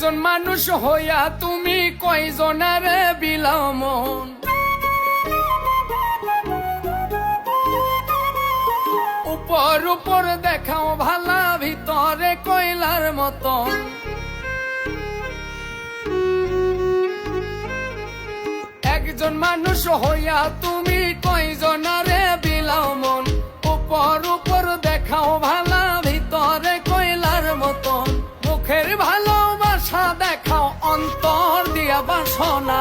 একজন মানুষ হইয়া তুমি কয়জনারে বিলাও মন, উপর উপর দেখাও ভালা ভিতরে কয়লার মতন। একজন মানুষ হইয়া তুমি কয়জনারে বিলাও মন, উপর উপর দেখাও ভালা ভিতরে কয়লার মতন। মুখের ভালোবাসা দেখাও অন্তর দিয়া বাসনা,